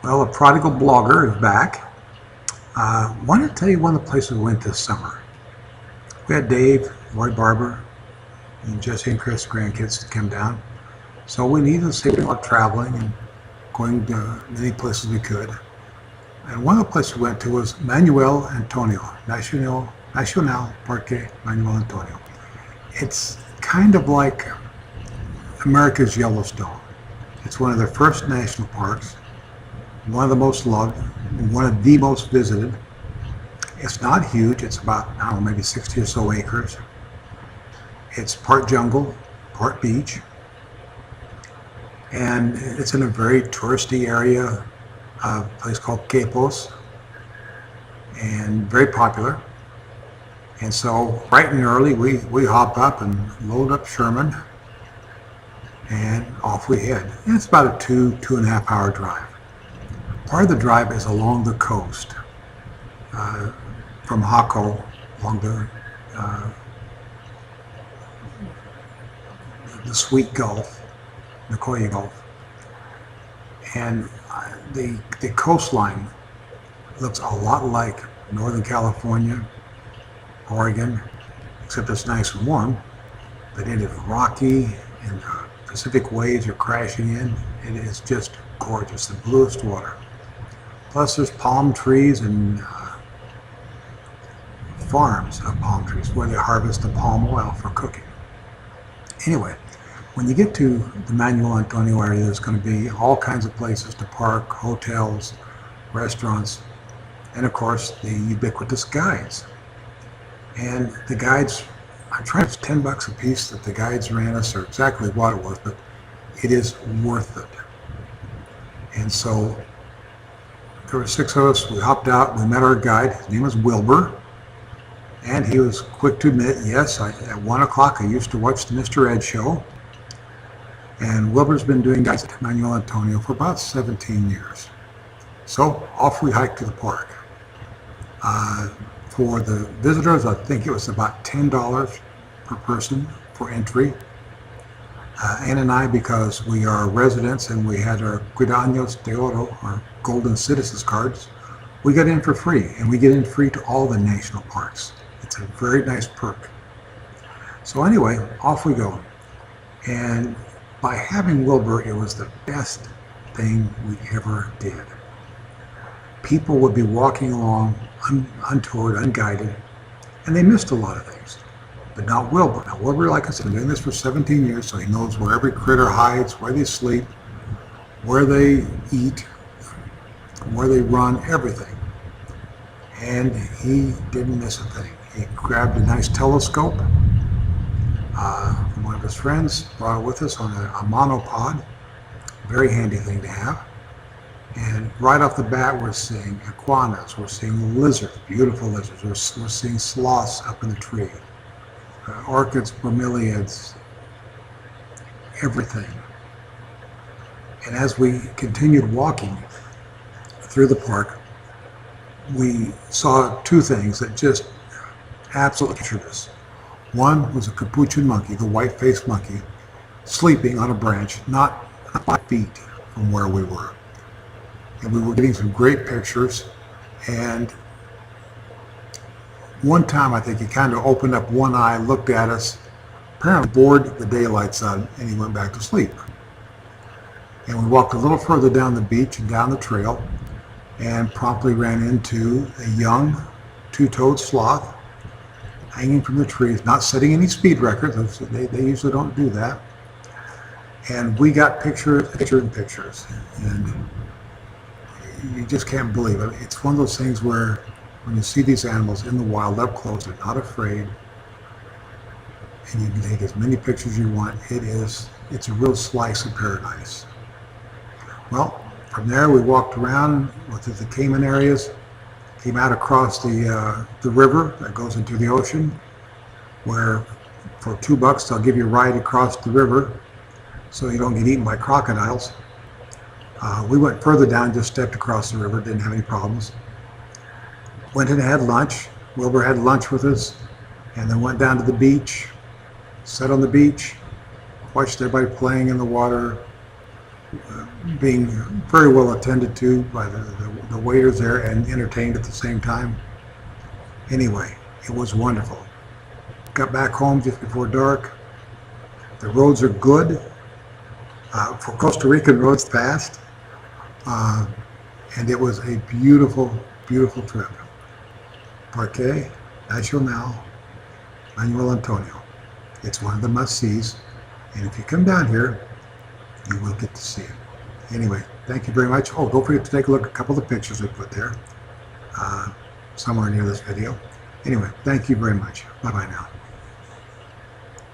Well, a prodigal blogger is back. Want to tell you one of the places we went this summer. We had Dave, Roy Barber, and Jesse and Chris, grandkids, to come down. So we needed to save a lot of traveling and going to many places we could. And one of the places we went to was Manuel Antonio, Nacional Parque Manuel Antonio. It's kind of like America's Yellowstone. It's one of their first national parks, one of the most loved, one of the most visited. It's not huge. It's about, I don't know, maybe 60 or so acres. It's part jungle, part beach. And it's in a very touristy area, a place called Capos, and very popular. And so bright and early, we hop up and load up Sherman, and off we head. And it's about a 2.5 hour drive. Part of the drive is along the coast, from Jaco, along the Sweet Gulf, Nicoya Gulf. And the coastline looks a lot like Northern California, Oregon, except it's nice and warm, but it is rocky and Pacific waves are crashing in. It is just gorgeous, the bluest water. Plus there's palm trees and farms of palm trees where they harvest the palm oil for cooking. Anyway, when you get to the Manuel Antonio area, there's going to be all kinds of places to park, hotels, restaurants, and of course the ubiquitous guides. And the guides, I'm trying to, it's $10 a piece that the guides ran us, or exactly what it was, but it is worth it. And so there were 6 of us. We hopped out. We met our guide. His name was Wilbur. And he was quick to admit, yes, at 1 o'clock I used to watch the Mr. Ed show. And Wilbur's been doing guides at Manuel Antonio for about 17 years. So off we hiked to the park. For the visitors, I think it was about $10 per person for entry. Ann and I, because we are residents and we had our Cuidados de Oro, our golden citizens cards, we got in for free, and we get in free to all the national parks. It's a very nice perk. So anyway, off we go. And by having Wilbur, it was the best thing we ever did. People would be walking along untoured, unguided, and they missed a lot of things. But not Wilbur. Now Wilbur, like I said, been doing this for 17 years, so he knows where every critter hides, where they sleep, where they eat, where they run, everything. And he didn't miss a thing. He grabbed a nice telescope from one of his friends, brought it with us on a monopod. Very handy thing to have. And right off the bat, we're seeing iguanas, we're seeing lizards, beautiful lizards, we're seeing sloths up in the tree, orchids, bromeliads, everything. And as we continued walking through the park, we saw 2 things that just absolutely captured us. One was a capuchin monkey, the white-faced monkey, sleeping on a branch, not 5 feet from where we were. And we were getting some great pictures. And one time, I think he kind of opened up one eye, looked at us, apparently bored the daylights out, and he went back to sleep. And we walked a little further down the beach and down the trail, and promptly ran into a young 2-toed sloth hanging from the trees, not setting any speed records. They usually don't do that. And we got pictures. And you just can't believe it. It's one of those things where when you see these animals in the wild up close, they're not afraid, and you can take as many pictures as you want. It's a real slice of paradise. Well, from there we walked around within the Cayman areas, came out across the river that goes into the ocean, where for $2 they'll give you a ride across the river so you don't get eaten by crocodiles. We went further down, just stepped across the river, didn't have any problems. Went and had lunch. Wilbur had lunch with us, and then went down to the beach, sat on the beach, watched everybody playing in the water, being very well attended to by the waiters there and entertained at the same time. Anyway, it was wonderful. Got back home just before dark. The roads are good. For Costa Rican roads, fast. And it was a beautiful, beautiful trip. Parque Nacional, Manuel Antonio. It's one of the must-sees. And if you come down here, you will get to see it. Anyway, thank you very much. Oh, don't forget to take a look at a couple of the pictures we put there, somewhere near this video. Anyway, thank you very much. Bye-bye now.